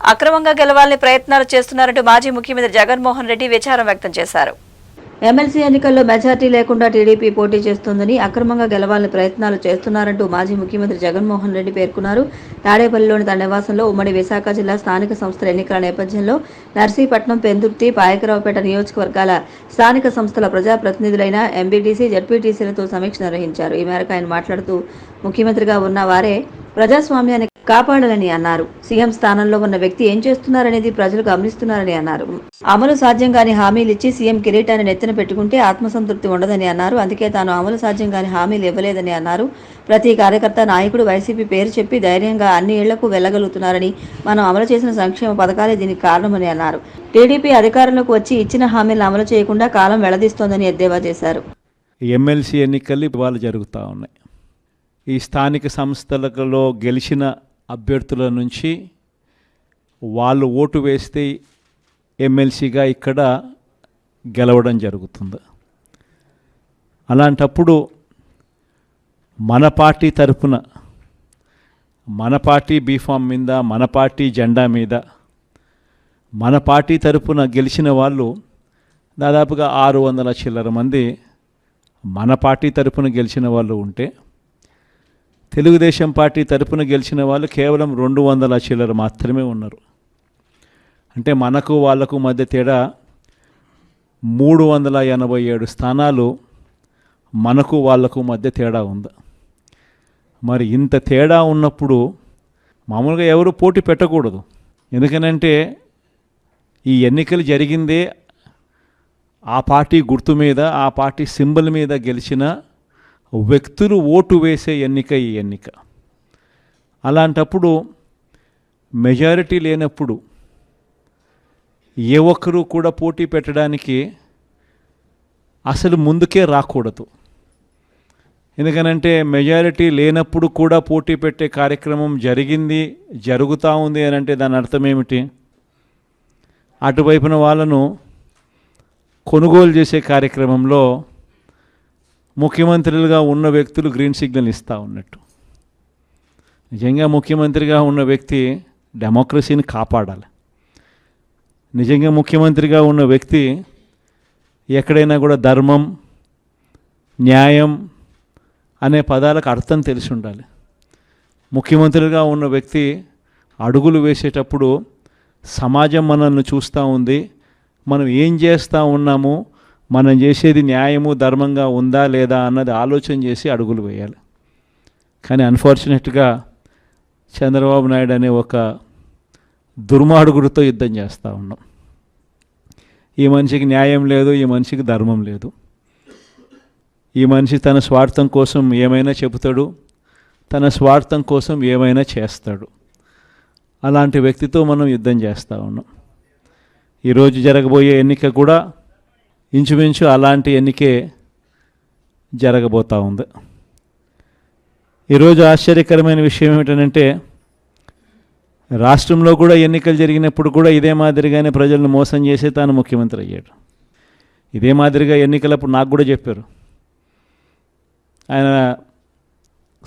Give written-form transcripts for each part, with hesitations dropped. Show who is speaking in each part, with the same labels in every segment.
Speaker 1: అక్రమంగా గెలవాలని ప్రయత్నాలు చేస్తున్నారంటూ మాజీ ముఖ్యమంత్రి జగన్మోహన్ రెడ్డి విచారం వ్యక్తం చేశారు. ఎమ్మెల్సీ ఎన్నికల్లో మెజార్టీ లేకుండా టీడీపీ పోటీ చేస్తోందని, అక్రమంగా గెలవాలని ప్రయత్నాలు చేస్తున్నారంటూ మాజీ ముఖ్యమంత్రి జగన్మోహన్ రెడ్డి పేర్కొన్నారు. తాడేపల్లిలోని తన నివాసంలో ఉమ్మడి విశాఖ జిల్లా స్థానిక సంస్థల ఎన్నికల నేపథ్యంలో నర్సీపట్నం, పెందుర్తి, పాయకరావుపేట నియోజకవర్గాల స్థానిక సంస్థల ప్రజాప్రతినిధులైన ఎంబీటీసీ, జడ్పీటీసీలతో సమీక్ష నిర్వహించారు. ఈ మేరకు ఆయన మాట్లాడుతూ, ముఖ్యమంత్రిగా ఉన్న వారే ప్రజాస్వామ్యాన్ని కాపాడాలని అన్నారు. సీఎం స్థానంలో ఉన్న వ్యక్తి ఏం చేస్తున్నారనేది ప్రజలు గమనిస్తున్నారని అన్నారు. అమలు సాధ్యం కాని హామీలు ఇచ్చి సీఎం కిరీటాన్ని నెత్తిన పెట్టుకుంటే ఆత్మసంతృప్తి ఉండదని అన్నారు. అందుకే తాను అమలు సాధ్యం కాని హామీలు ఇవ్వలేదని అన్నారు. ప్రతి కార్యకర్త, నాయకుడు వైసీపీ పేరు చెప్పి ధైర్యంగా అన్ని ఇళ్లకు వెళ్లగలుగుతున్నారని, మనం అమలు చేసిన సంక్షేమ పథకాలే దీనికి కారణమని అన్నారు. టీడీపీ అధికారంలోకి వచ్చి ఇచ్చిన హామీలను అమలు చేయకుండా కాలం వెళ్లదీస్తోందని ఎద్దేవా చేశారు.
Speaker 2: ఎమ్మెల్సీ ఎన్నికలు ఇవాళ జరుగుతూ ఉన్నాయి. ఈ స్థానిక సంస్థలలో గెలిచిన అభ్యర్థుల నుంచి వాళ్ళు ఓటు వేస్తే ఎమ్మెల్సీగా ఇక్కడ గెలవడం జరుగుతుంది. అలాంటప్పుడు మన పార్టీ తరపున, మన పార్టీ బీఫామ్ మీద, మన పార్టీ జెండా మీద, మన పార్టీ తరపున గెలిచిన వాళ్ళు దాదాపుగా 600 చిల్లర మంది మన పార్టీ తరపున గెలిచిన వాళ్ళు ఉంటే, తెలుగుదేశం పార్టీ తరపున గెలిచిన వాళ్ళు కేవలం 200 చిల్లర మాత్రమే ఉన్నారు. అంటే మనకు వాళ్లకు మధ్య తేడా 387 స్థానాలు మనకు వాళ్లకు మధ్య తేడా ఉంది. మరి ఇంత తేడా ఉన్నప్పుడు మామూలుగా ఎవరు పోటీ పెట్టకూడదు. ఎందుకనంటే ఈ ఎన్నికలు జరిగిందే ఆ పార్టీ గుర్తు మీద, ఆ పార్టీ సింబల్ మీద గెలిచిన వ్యక్తులు ఓటు వేసే ఎన్నిక ఈ ఎన్నిక. అలాంటప్పుడు మెజారిటీ లేనప్పుడు ఏ ఒక్కరూ కూడా పోటీ పెట్టడానికి అసలు ముందుకే రాకూడదు. ఎందుకనంటే మెజారిటీ లేనప్పుడు కూడా పోటీ పెట్టే కార్యక్రమం జరుగుతూ ఉంది అని అంటే దాని అర్థం ఏమిటి? అటువైపున వాళ్ళను కొనుగోలు చేసే కార్యక్రమంలో ముఖ్యమంత్రులుగా ఉన్న వ్యక్తులు గ్రీన్ సిగ్నల్ ఇస్తూ ఉన్నట్టు. నిజంగా ముఖ్యమంత్రిగా ఉన్న వ్యక్తి డెమోక్రసీని కాపాడాలి. నిజంగా ముఖ్యమంత్రిగా ఉన్న వ్యక్తి ఎక్కడైనా కూడా ధర్మం, న్యాయం అనే పదాలకు అర్థం తెలిసి ఉండాలి. ముఖ్యమంత్రిగా ఉన్న వ్యక్తి అడుగులు వేసేటప్పుడు సమాజం మనల్ని చూస్తూ ఉంది, మనం ఏం చేస్తూ ఉన్నాము, మనం చేసేది న్యాయము, ధర్మంగా ఉందా లేదా అన్నది ఆలోచన చేసి అడుగులు వేయాలి. కానీ అన్ఫార్చునేట్గా చంద్రబాబు నాయుడు అనే ఒక దుర్మార్గుడితో యుద్ధం చేస్తూ ఉన్నాం. ఈ మనిషికి న్యాయం లేదు, ఈ మనిషికి ధర్మం లేదు. ఈ మనిషి తన స్వార్థం కోసం ఏమైనా చెబుతాడు, తన స్వార్థం కోసం ఏమైనా చేస్తాడు. అలాంటి వ్యక్తితో మనం యుద్ధం చేస్తూ ఉన్నాం. ఈరోజు జరగబోయే ఎన్నిక కూడా ఇంచుమించు అలాంటి ఎన్నికే జరగబోతూ ఉంది. ఈరోజు ఆశ్చర్యకరమైన విషయం ఏమిటంటే, రాష్ట్రంలో కూడా ఎన్నికలు జరిగినప్పుడు కూడా ఇదే మాదిరిగానే ప్రజలను మోసం చేసి తాను ముఖ్యమంత్రి అయ్యాడు. ఇదే మాదిరిగా ఎన్నికలప్పుడు నాకు కూడా చెప్పారు. ఆయన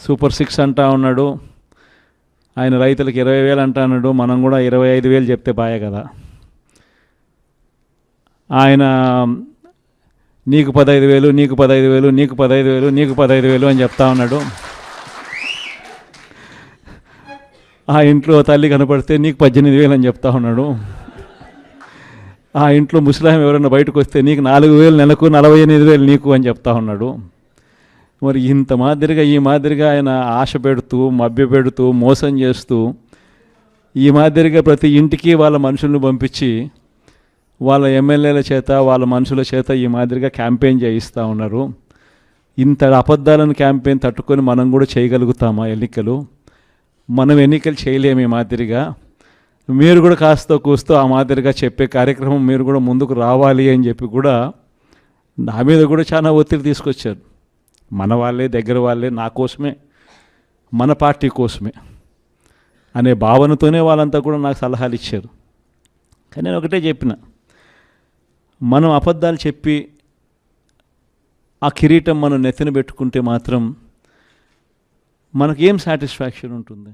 Speaker 2: సూపర్ 6 అంటా ఉన్నాడు, ఆయన రైతులకు 20,000 అంటా అన్నాడు, మనం కూడా 25,000 చెప్తే బాయే కదా. ఆయన నీకు 15,000, నీకు 15,000, నీకు 15,000, నీకు 15,000 అని చెప్తా ఉన్నాడు. ఆ ఇంట్లో తల్లి కనపడితే నీకు 18,000 అని చెప్తా ఉన్నాడు. ఆ ఇంట్లో ముసలాం ఎవరైనా బయటకు వస్తే నీకు 4,000 నెలకు, 48,000 నీకు అని చెప్తా ఉన్నాడు. మరి ఇంత మాదిరిగా ఈ మాదిరిగా ఆయన ఆశ పెడుతూ, మభ్య పెడుతూ, మోసం చేస్తూ, ఈ మాదిరిగా ప్రతి ఇంటికి వాళ్ళ మనుషులను పంపించి వాళ్ళ ఎమ్మెల్యేల చేత, వాళ్ళ మనుషుల చేత ఈ మాదిరిగా క్యాంపెయిన్ చేయిస్తూ ఉన్నారు. ఇంత అబద్ధాలను క్యాంపెయిన్ తట్టుకొని మనం కూడా చేయగలుగుతామా ఎన్నికలు? మనం ఎన్నికలు చేయలేము ఈ మాదిరిగా. మీరు కూడా కాస్త కూస్తూ ఆ మాదిరిగా చెప్పే కార్యక్రమం మీరు కూడా ముందుకు రావాలి అని చెప్పి కూడా నా మీద కూడా చాలా ఒత్తిడి తీసుకొచ్చారు. మన వాళ్ళే, దగ్గర వాళ్ళే, నా కోసమే, మన పార్టీ కోసమే అనే భావనతోనే వాళ్ళంతా కూడా నాకు సలహాలు ఇచ్చారు. కానీ నేను ఒకటే చెప్పిన, మనం అబద్ధాలు చెప్పి ఆ కిరీటం మనం నెత్తిన పెట్టుకుంటే మాత్రం మనకేం సాటిస్ఫాక్షన్ ఉంటుంది?